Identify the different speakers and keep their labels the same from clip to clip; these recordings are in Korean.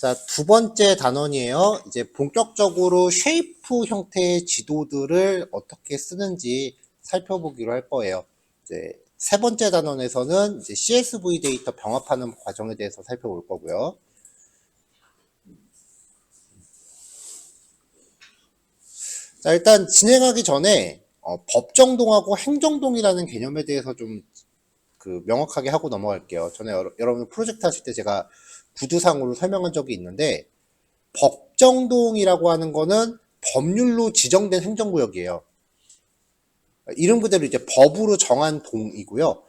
Speaker 1: 자, 두 번째 단원이에요. 이제 본격적으로 쉐이프 형태의 지도들을 어떻게 쓰는지 살펴보기로 할 거예요. 이제 세 번째 단원에서는 이제 CSV 데이터 병합하는 과정에 대해서 살펴볼 거고요. 자, 일단 진행하기 전에 법정동하고 행정동이라는 개념에 대해서 좀 명확하게 하고 넘어갈게요. 전에 여러분 프로젝트 하실 때 제가 구두상으로 설명한 적이 있는데, 법정동이라고 하는 거는 법률로 지정된 행정구역이에요. 이름 그대로 이제 법으로 정한 동이고요.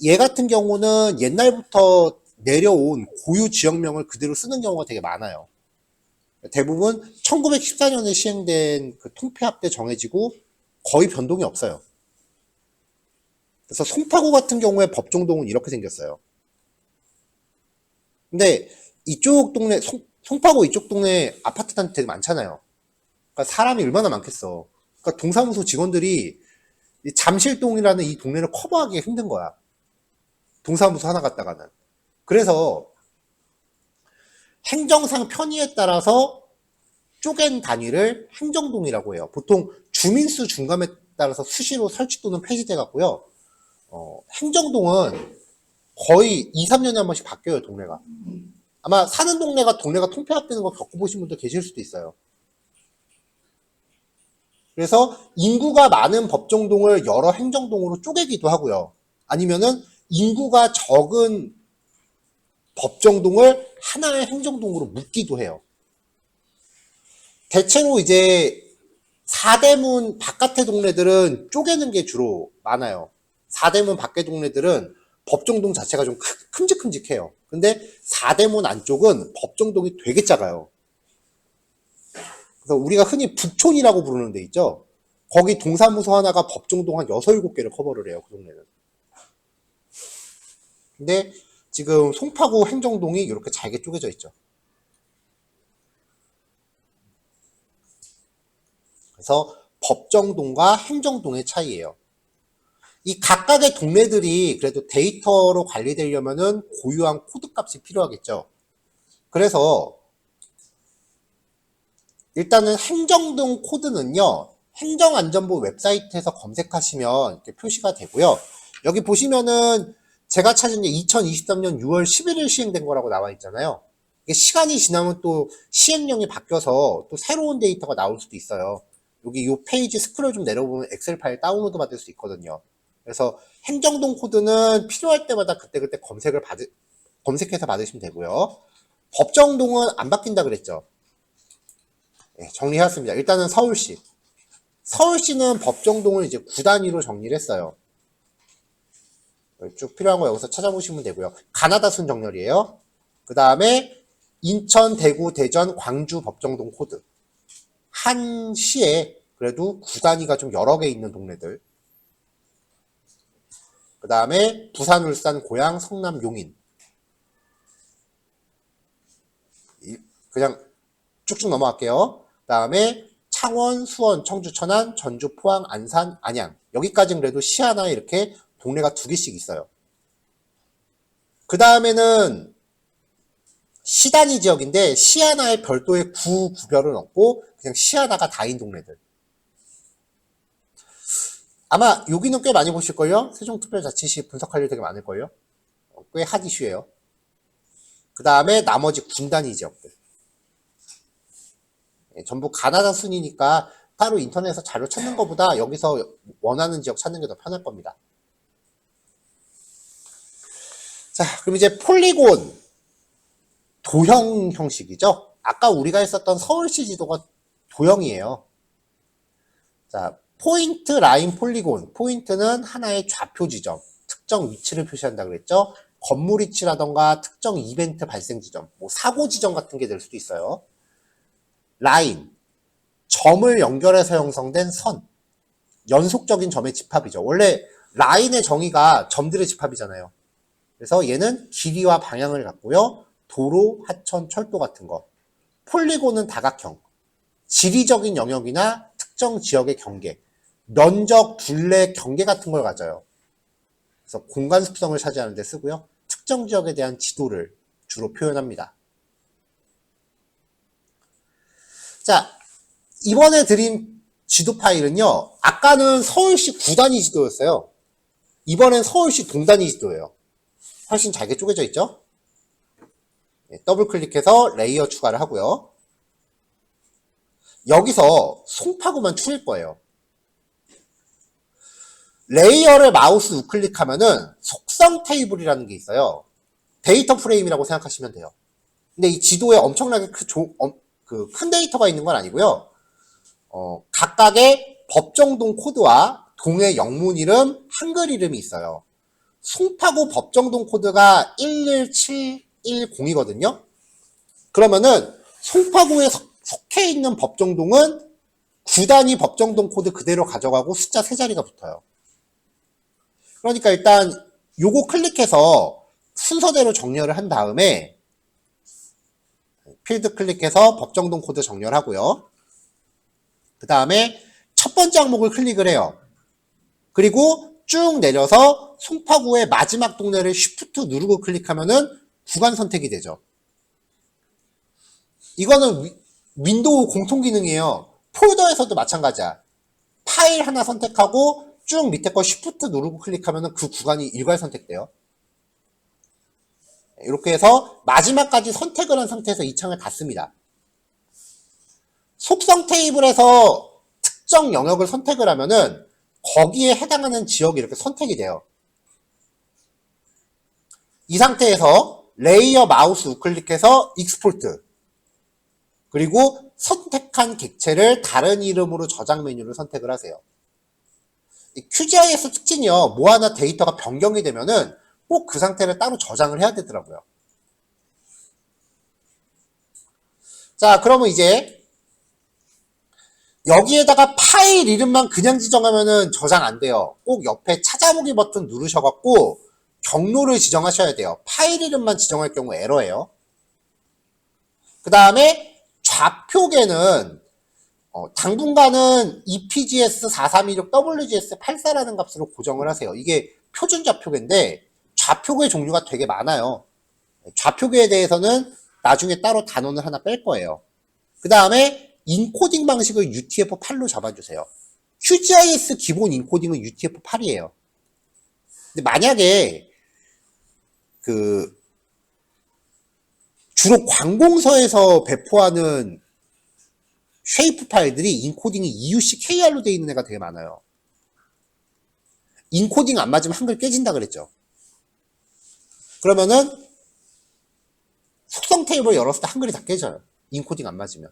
Speaker 1: 얘 같은 경우는 옛날부터 내려온 고유 지역명을 그대로 쓰는 경우가 되게 많아요. 대부분 1914년에 시행된 그 통폐합 때 정해지고 거의 변동이 없어요. 그래서 송파구 같은 경우에 법정동은 이렇게 생겼어요. 근데 이쪽 동네, 송파구 이쪽 동네 아파트 단지 되게 많잖아요. 그러니까 사람이 얼마나 많겠어. 그러니까 동사무소 직원들이 잠실동이라는 이 동네를 커버하기가 힘든 거야. 동사무소 하나 갔다가는. 그래서 행정상 편의에 따라서 쪼갠 단위를 행정동이라고 해요. 보통 주민수 중감에 따라서 수시로 설치 또는 폐지돼 갖고요. 행정동은 거의 2, 3년에 한 번씩 바뀌어요, 동네가. 아마 사는 동네가 통폐합되는 거 겪어보신 분들 계실 수도 있어요. 그래서 인구가 많은 법정동을 여러 행정동으로 쪼개기도 하고요. 아니면은 인구가 적은 법정동을 하나의 행정동으로 묶기도 해요. 대체로 이제 사대문 바깥의 동네들은 쪼개는 게 주로 많아요. 사대문 밖의 동네들은 법정동 자체가 좀 큼직큼직해요. 근데 사대문 안쪽은 법정동이 되게 작아요. 그래서 우리가 흔히 북촌이라고 부르는 데 있죠. 거기 동사무소 하나가 법정동 한 6, 7개를 커버를 해요. 그 동네는. 근데 지금 송파구 행정동이 이렇게 잘게 쪼개져 있죠. 그래서 법정동과 행정동의 차이예요. 이 각각의 동네들이 그래도 데이터로 관리되려면은 고유한 코드 값이 필요하겠죠. 그래서 일단은 행정동 코드는요, 행정안전부 웹사이트에서 검색하시면 이렇게 표시가 되고요. 여기 보시면은 제가 찾은 게 2023년 6월 11일 시행된 거라고 나와 있잖아요. 이게 시간이 지나면 또 시행령이 바뀌어서 또 새로운 데이터가 나올 수도 있어요. 여기 이 페이지 스크롤 좀 내려보면 엑셀 파일 다운로드 받을 수 있거든요. 그래서 행정동 코드는 필요할 때마다 그때그때 검색해서 받으시면 되고요. 법정동은 안 바뀐다 그랬죠. 네, 정리해왔습니다. 일단은 서울시. 서울시는 법정동을 이제 9단위로 정리를 했어요. 쭉 필요한 거 여기서 찾아보시면 되고요. 가나다 순 정렬이에요. 그 다음에 인천, 대구, 대전, 광주 법정동 코드. 한 시에 그래도 9단위가 좀 여러 개 있는 동네들. 그 다음에 부산, 울산, 고양, 성남, 용인. 그냥 쭉쭉 넘어갈게요. 그 다음에 창원, 수원, 청주, 천안, 전주, 포항, 안산, 안양. 여기까지는 그래도 시 하나에 이렇게 동네가 2개씩 있어요. 그 다음에는 시단위 지역인데 시 하나에 별도의 구별은 없고 그냥 시 하나가 다인 동네들. 아마 여기는 꽤 많이 보실걸요? 세종특별자치시 분석할 일 되게 많을걸요? 꽤 핫 이슈예요. 그 다음에 나머지 군단위 지역들. 전부 가나다 순이니까 따로 인터넷에서 자료 찾는 것보다 여기서 원하는 지역 찾는 게 더 편할 겁니다. 자, 그럼 이제 폴리곤 도형 형식이죠. 아까 우리가 했었던 서울시 지도가 도형이에요. 자, 포인트 라인 폴리곤. 포인트는 하나의 좌표 지점, 특정 위치를 표시한다 그랬죠. 건물 위치라던가 특정 이벤트 발생 지점, 뭐 사고 지점 같은 게 될 수도 있어요. 라인, 점을 연결해서 형성된 선, 연속적인 점의 집합이죠. 원래 라인의 정의가 점들의 집합이잖아요. 그래서 얘는 길이와 방향을 갖고요. 도로, 하천, 철도 같은 거. 폴리곤은 다각형, 지리적인 영역이나 특정 지역의 경계, 면적, 둘레, 경계 같은 걸 가져요. 그래서 공간 습성을 차지하는 데 쓰고요. 특정 지역에 대한 지도를 주로 표현합니다. 자, 이번에 드린 지도 파일은요, 아까는 서울시 구단위 지도였어요. 이번엔 서울시 동단위 지도예요. 훨씬 잘게 쪼개져 있죠? 네, 더블 클릭해서 레이어 추가를 하고요. 여기서 송파구만 추릴 거예요. 레이어를 마우스 우클릭하면은 속성 테이블이라는 게 있어요. 데이터 프레임이라고 생각하시면 돼요. 근데 이 지도에 엄청나게 큰 데이터가 있는 건 아니고요. 각각의 법정동 코드와 동의 영문 이름, 한글 이름이 있어요. 송파구 법정동 코드가 11710이거든요. 그러면은 송파구에 속해 있는 법정동은 구단위 법정동 코드 그대로 가져가고 숫자 3자리가 붙어요. 그러니까 일단 요거 클릭해서 순서대로 정렬을 한 다음에 필드 클릭해서 법정동 코드 정렬하고요. 그 다음에 첫 번째 항목을 클릭을 해요. 그리고 쭉 내려서 송파구의 마지막 동네를 쉬프트 누르고 클릭하면은 구간 선택이 되죠. 이거는 윈도우 공통 기능이에요. 폴더에서도 마찬가지야. 파일 하나 선택하고 쭉 밑에 거 쉬프트 누르고 클릭하면 그 구간이 일괄 선택돼요. 이렇게 해서 마지막까지 선택을 한 상태에서 이 창을 닫습니다. 속성 테이블에서 특정 영역을 선택을 하면은 거기에 해당하는 지역이 이렇게 선택이 돼요. 이 상태에서 레이어 마우스 우클릭해서 익스포트, 그리고 선택한 객체를 다른 이름으로 저장 메뉴를 선택을 하세요. QGIS 특징이요. 뭐 하나 데이터가 변경이 되면은 꼭 그 상태를 따로 저장을 해야 되더라고요. 자, 그러면 이제 여기에다가 파일 이름만 그냥 지정하면은 저장 안 돼요. 꼭 옆에 찾아보기 버튼 누르셔갖고 경로를 지정하셔야 돼요. 파일 이름만 지정할 경우 에러예요. 그 다음에 좌표계는 당분간은 EPGS4326 WGS84라는 값으로 고정을 하세요. 이게 표준 좌표계인데 좌표계 종류가 되게 많아요. 좌표계에 대해서는 나중에 따로 단원을 하나 뺄 거예요. 그 다음에 인코딩 방식을 UTF-8로 잡아주세요. QGIS 기본 인코딩은 UTF-8이에요. 근데 만약에 주로 관공서에서 배포하는 쉐이프 파일들이 인코딩이 EUC-KR로 되어 있는 애가 되게 많아요. 인코딩 안 맞으면 한글 깨진다 그랬죠. 그러면은 속성 테이블 열었을 때 한글이 다 깨져요. 인코딩 안 맞으면.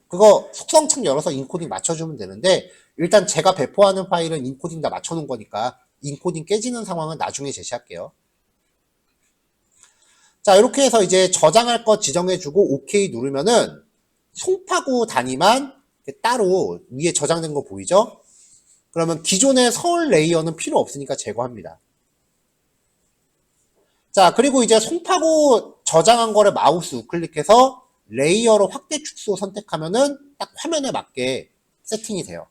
Speaker 1: 그거 속성 창 열어서 인코딩 맞춰주면 되는데 일단 제가 배포하는 파일은 인코딩 다 맞춰놓은 거니까 인코딩 깨지는 상황은 나중에 제시할게요. 자, 이렇게 해서 이제 저장할 거 지정해주고 OK 누르면은 송파구 단위만 따로 위에 저장된 거 보이죠? 그러면 기존의 서울 레이어는 필요 없으니까 제거합니다. 자, 그리고 이제 송파구 저장한 거를 마우스 우클릭해서 레이어로 확대 축소 선택하면은 딱 화면에 맞게 세팅이 돼요.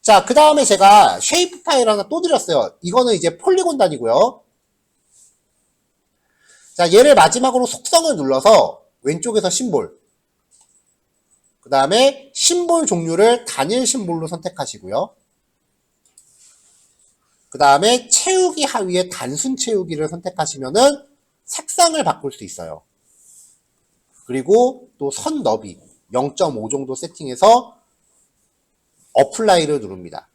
Speaker 1: 자, 그 다음에 제가 쉐이프 파일 하나 또 드렸어요. 이거는 이제 폴리곤 단위고요. 자, 얘를 마지막으로 속성을 눌러서 왼쪽에서 심볼, 그 다음에 심볼 종류를 단일 심볼로 선택하시고요. 그 다음에 채우기 하위에 단순 채우기를 선택하시면은 색상을 바꿀 수 있어요. 그리고 또 선 너비 0.5 정도 세팅해서 어플라이를 누릅니다.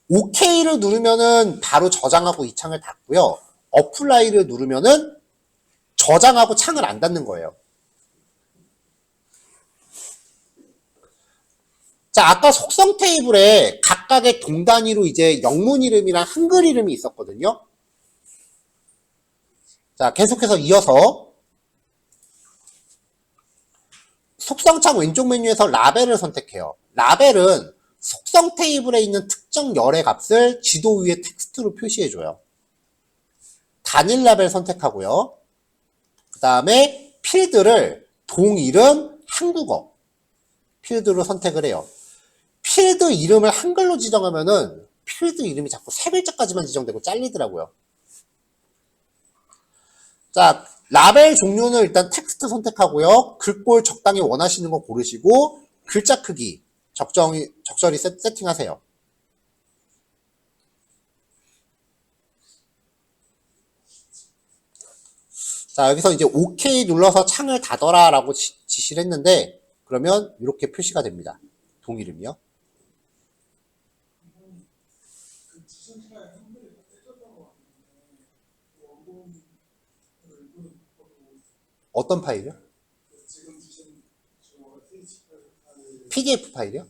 Speaker 1: OK를 누르면은 바로 저장하고 이 창을 닫고요. 어플라이를 누르면은 저장하고 창을 안 닫는 거예요. 자, 아까 속성 테이블에 각각의 동 단위로 이제 영문 이름이랑 한글 이름이 있었거든요. 자, 계속해서 이어서 속성창 왼쪽 메뉴에서 라벨을 선택해요. 라벨은 속성 테이블에 있는 특정 열의 값을 지도 위에 텍스트로 표시해줘요. 단일 라벨 선택하고요. 그 다음에 필드를 동 이름 한국어 필드로 선택을 해요. 필드 이름을 한글로 지정하면은 필드 이름이 자꾸 3글자까지만 지정되고 잘리더라고요. 자, 라벨 종류는 일단 텍스트 선택하고요. 글꼴 적당히 원하시는 거 고르시고 글자 크기 적절히 세팅하세요. 자, 여기서 이제 OK 눌러서 창을 닫아라 라고 지시를 했는데 그러면 이렇게 표시가 됩니다. 동이름이요. 어떤 파일이요? PDF 파일이요?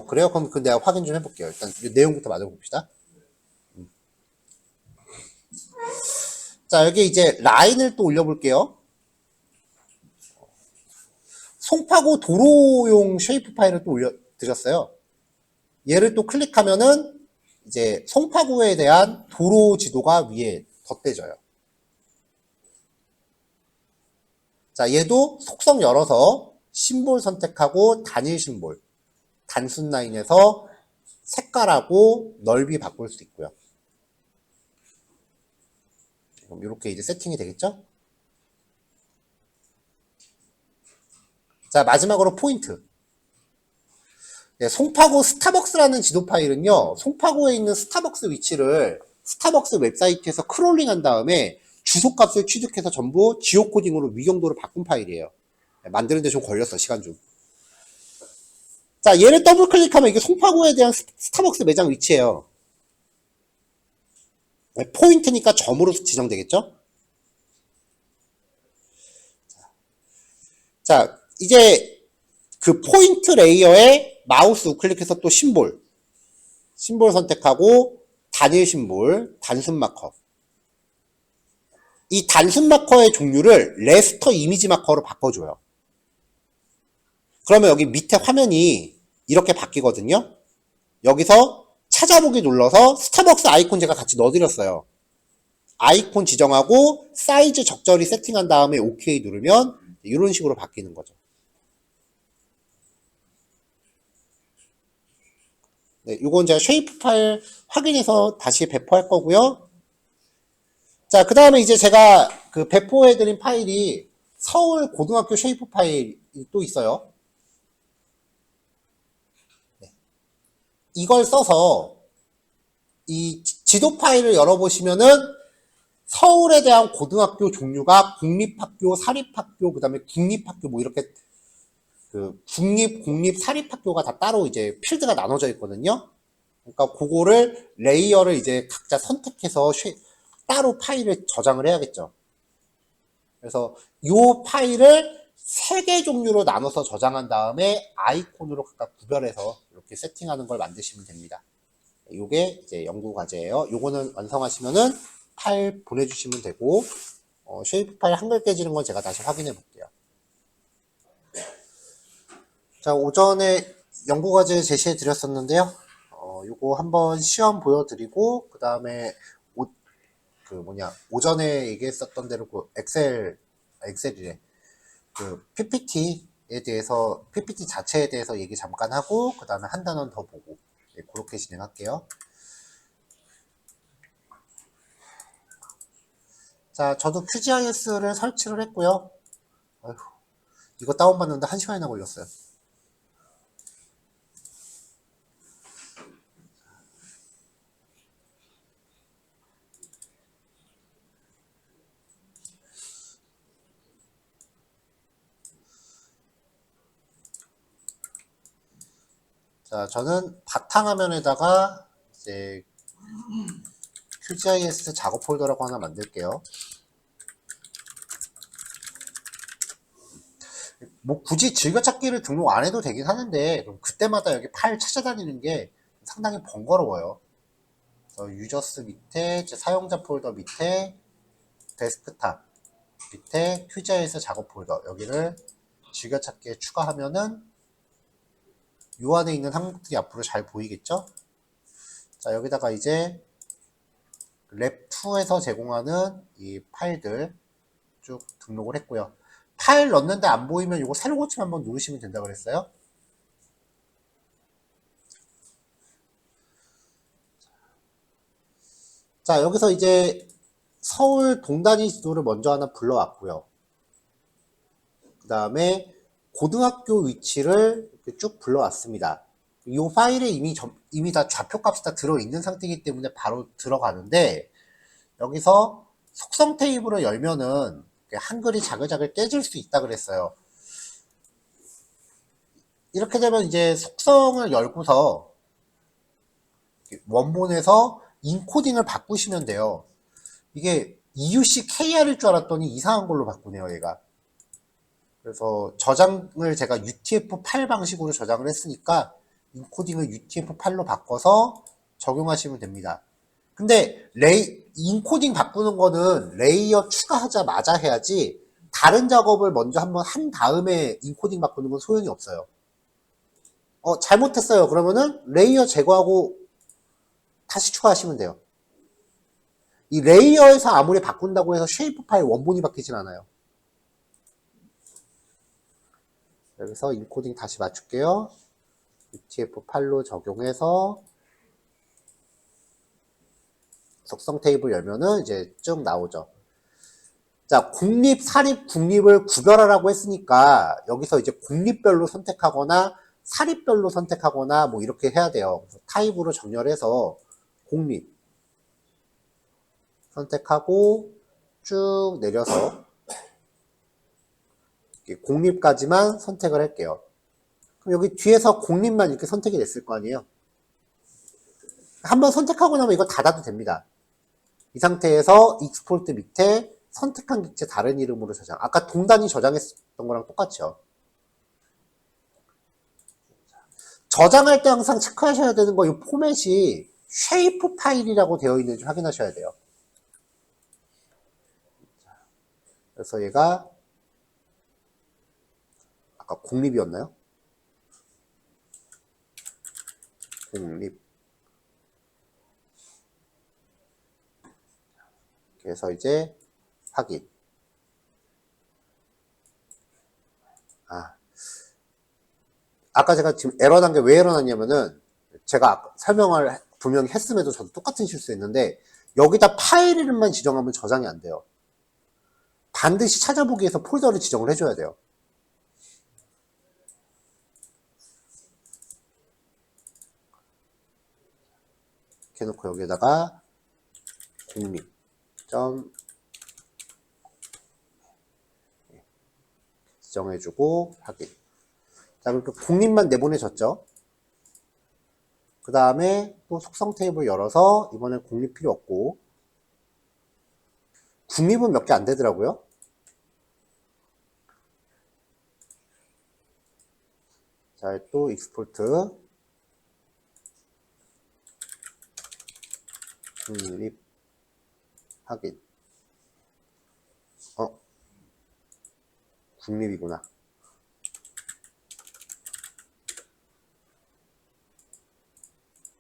Speaker 1: 그래요? 그럼 그 내가 확인 좀 해볼게요. 일단 내용부터 맞아봅시다. 자, 여기 이제 라인을 또 올려볼게요. 송파구 도로용 쉐이프 파일을 또 올려드렸어요. 얘를 또 클릭하면은 이제 송파구에 대한 도로 지도가 위에 덧대져요. 자, 얘도 속성 열어서 심볼 선택하고 단일 심볼, 단순 라인에서 색깔하고 넓이 바꿀 수 있고요. 그럼 이렇게 이제 세팅이 되겠죠? 자, 마지막으로 포인트. 네, 송파구 스타벅스라는 지도 파일은요, 송파구에 있는 스타벅스 위치를 스타벅스 웹사이트에서 크롤링 한 다음에 주소값을 취득해서 전부 지오코딩으로 위경도를 바꾼 파일이에요. 네, 만드는데 좀 걸렸어, 시간 좀. 자, 얘를 더블 클릭하면 이게 송파구에 대한 스타벅스 매장 위치예요. 네, 포인트니까 점으로 지정되겠죠? 자, 이제 그 포인트 레이어에 마우스 우클릭해서 또 심볼 선택하고 단일 심볼, 단순 마커. 이 단순 마커의 종류를 레스터 이미지 마커로 바꿔줘요. 그러면 여기 밑에 화면이 이렇게 바뀌거든요. 여기서 찾아보기 눌러서 스타벅스 아이콘 제가 같이 넣어드렸어요. 아이콘 지정하고 사이즈 적절히 세팅한 다음에 OK 누르면 이런 식으로 바뀌는 거죠. 네, 이건 제가 쉐이프 파일 확인해서 다시 배포할 거고요. 자, 그 다음에 이제 제가 그 배포해드린 파일이 서울 고등학교 쉐이프 파일이 또 있어요. 네. 이걸 써서 이 지도 파일을 열어보시면은 서울에 대한 고등학교 종류가 공립학교, 사립학교, 그 다음에 국립학교 뭐 이렇게 그 국립, 공립, 사립학교가 다 따로 이제 필드가 나눠져 있거든요. 그러니까 그거를 레이어를 이제 각자 선택해서 따로 파일을 저장을 해야겠죠. 그래서 이 파일을 3개 종류로 나눠서 저장한 다음에 아이콘으로 각각 구별해서 이렇게 세팅하는 걸 만드시면 됩니다. 이게 이제 연구 과제예요. 요거는 완성하시면은 파일 보내주시면 되고 쉐이프 파일 한글 깨지는 건 제가 다시 확인해 볼게요. 자, 오전에 연구 과제 제시해 드렸었는데요. 요거 한번 시험 보여드리고 그 다음에 오전에 얘기했었던 대로 그 엑셀이래. 그 PPT에 대해서 PPT 자체에 대해서 얘기 잠깐 하고 그 다음에 한 단원 더 보고 네, 그렇게 진행할게요. 자, 저도 QGIS를 설치를 했고요. 어휴, 이거 다운받는데 1시간이나 걸렸어요. 자, 저는 바탕화면에다가 이제 QGIS 작업 폴더라고 하나 만들게요. 뭐 굳이 즐겨찾기를 등록 안 해도 되긴 하는데 그때마다 여기 파일 찾아다니는 게 상당히 번거로워요. 유저스 밑에 사용자 폴더 밑에 데스크탑 밑에 QGIS 작업 폴더 여기를 즐겨찾기에 추가하면은 요 안에 있는 항목들이 앞으로 잘 보이겠죠? 자, 여기다가 이제 랩2에서 제공하는 이 파일들 쭉 등록을 했고요. 파일 넣는데 안 보이면 이거 새로 고침 한번 누르시면 된다 그랬어요. 자, 여기서 이제 서울 동단위 지도를 먼저 하나 불러왔고요. 그 다음에 고등학교 위치를 이렇게 쭉 불러왔습니다. 이 파일에 이미 다 좌표값이 다 들어있는 상태이기 때문에 바로 들어가는데, 여기서 속성 테이블을 열면은 한글이 자글자글 깨질 수 있다 그랬어요. 이렇게 되면 이제 속성을 열고서 원본에서 인코딩을 바꾸시면 돼요. 이게 EUC KR일 줄 알았더니 이상한 걸로 바꾸네요, 얘가. 그래서 저장을 제가 UTF-8 방식으로 저장을 했으니까 인코딩을 UTF-8로 바꿔서 적용하시면 됩니다. 근데 인코딩 바꾸는 거는 레이어 추가하자마자 해야지, 다른 작업을 먼저 한번 한 다음에 인코딩 바꾸는 건 소용이 없어요. 잘못했어요. 그러면은 레이어 제거하고 다시 추가하시면 돼요. 이 레이어에서 아무리 바꾼다고 해서 쉐이프 파일 원본이 바뀌진 않아요. 여기서 인코딩 다시 맞출게요. UTF-8로 적용해서 속성 테이블 열면은 이제 쭉 나오죠. 자, 공립, 사립, 국립을 구별하라고 했으니까 여기서 이제 공립별로 선택하거나 사립별로 선택하거나 뭐 이렇게 해야 돼요. 그래서 타입으로 정렬해서 공립 선택하고 쭉 내려서 공립까지만 선택을 할게요. 그럼 여기 뒤에서 공립만 이렇게 선택이 됐을 거 아니에요. 한번 선택하고 나면 이거 닫아도 됩니다. 이 상태에서 익스포트 밑에 선택한 객체 다른 이름으로 저장. 아까 동단위 저장했던 거랑 똑같죠. 저장할 때 항상 체크하셔야 되는 거, 이 포맷이 쉐이프 파일이라고 되어 있는지 확인하셔야 돼요. 그래서 얘가 아까 공립이었나요? 공립. 그래서 이제 확인. 아까 제가 지금 에러 난 게 왜 에러 났냐면은, 제가 설명을 분명히 했음에도 저도 똑같은 실수했는데, 여기다 파일 이름만 지정하면 저장이 안 돼요. 반드시 찾아보기 위해서 폴더를 지정을 해줘야 돼요. 이렇게 해놓고 여기에다가 공립 지정해주고 확인. 자, 그럼 공립만 내보내졌죠. 그 다음에 또 속성 테이블 열어서 이번엔 공립 필요 없고, 국립은 몇 개 안 되더라고요. 자, 또 익스포트 국립 확인. 국립이구나.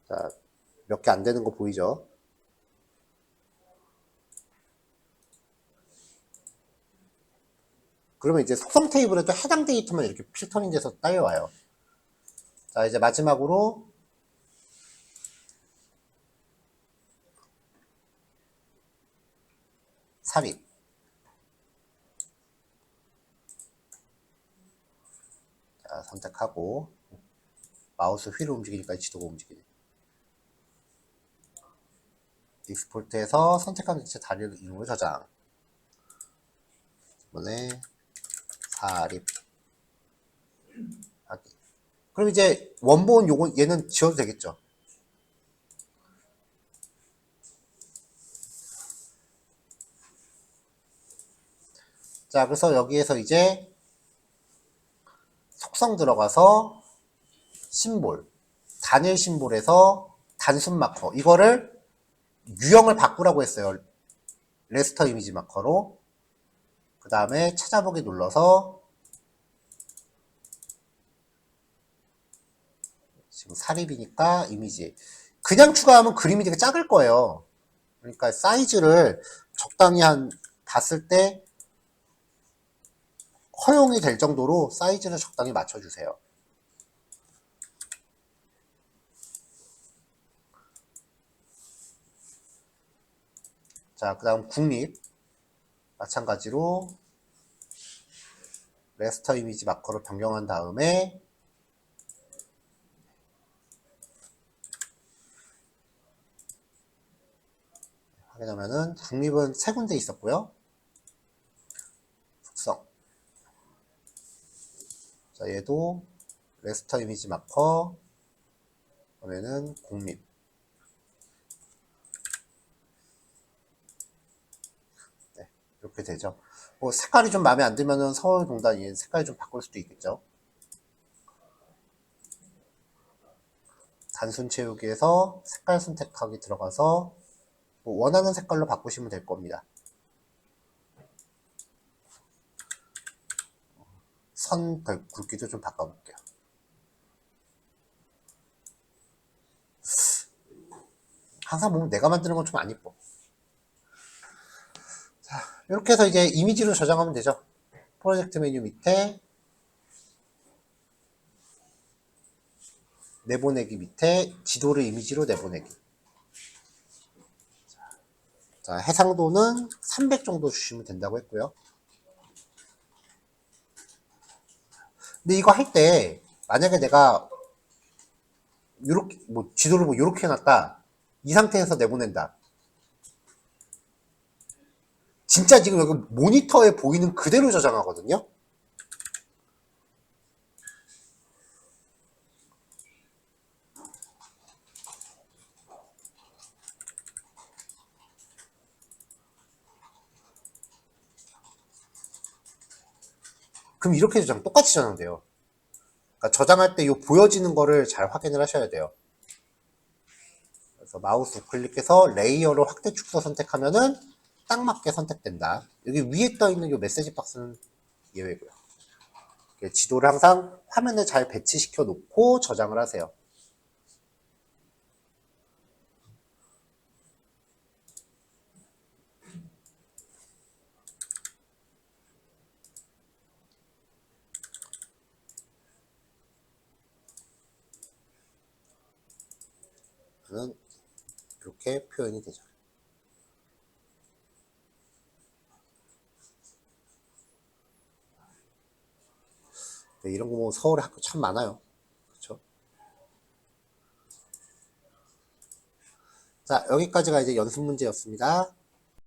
Speaker 1: 자, 몇 개 안 되는 거 보이죠? 그러면 이제 속성 테이블에도 해당 데이터만 이렇게 필터링 돼서 딸려와요. 자, 이제 마지막으로 사립. 자, 선택하고 마우스 휠을 움직이니까 지도가 움직이네. 익스포트해서 선택한 객체 다른 이름으로 저장. 이번에 사립 하기. 그럼 이제 원본 요건 얘는 지워도 되겠죠. 자, 그래서 여기에서 이제 속성 들어가서 심볼, 단일 심볼에서 단순 마커, 이거를 유형을 바꾸라고 했어요. 레스터 이미지 마커로. 그 다음에 찾아보기 눌러서 지금 사립이니까 이미지. 그냥 추가하면 그림이 되게 작을 거예요. 그러니까 사이즈를 적당히 봤을 때 허용이 될 정도로 사이즈를 적당히 맞춰주세요. 자, 그 다음 국립. 마찬가지로 레스터 이미지 마커로 변경한 다음에 확인하면은 국립은 세 군데 있었고요. 속성. 자, 얘도 레스터 이미지 마커. 그러면은 국립. 네, 이렇게 되죠. 뭐 색깔이 좀 마음에 안 들면은 서울동단이 색깔 좀 바꿀 수도 있겠죠. 단순 채우기에서 색깔 선택하기 들어가서 뭐 원하는 색깔로 바꾸시면 될 겁니다. 선 굵기도 좀 바꿔볼게요. 항상 보면 내가 만드는 건 좀 안 이뻐. 자, 이렇게 해서 이제 이미지로 저장하면 되죠. 프로젝트 메뉴 밑에 내보내기 밑에 지도를 이미지로 내보내기. 자, 해상도는 300 정도 주시면 된다고 했고요. 근데 이거 할 때 만약에 내가 이렇게 뭐 지도를 뭐 이렇게 해놨다. 이 상태에서 내보낸다. 진짜 지금 여기 모니터에 보이는 그대로 저장하거든요. 그럼 이렇게 똑같이 저장돼요. 그러니까 저장할 때 이 보여지는 거를 잘 확인을 하셔야 돼요. 그래서 마우스 우클릭해서 레이어로 확대 축소 선택하면은 딱 맞게 선택된다. 여기 위에 떠 있는 이 메시지 박스는 예외고요. 지도를 항상 화면에 잘 배치시켜 놓고 저장을 하세요. 저는 이렇게 표현이 되죠. 네, 이런 거 뭐 서울에 학교 참 많아요. 그렇죠? 자, 여기까지가 이제 연습 문제였습니다.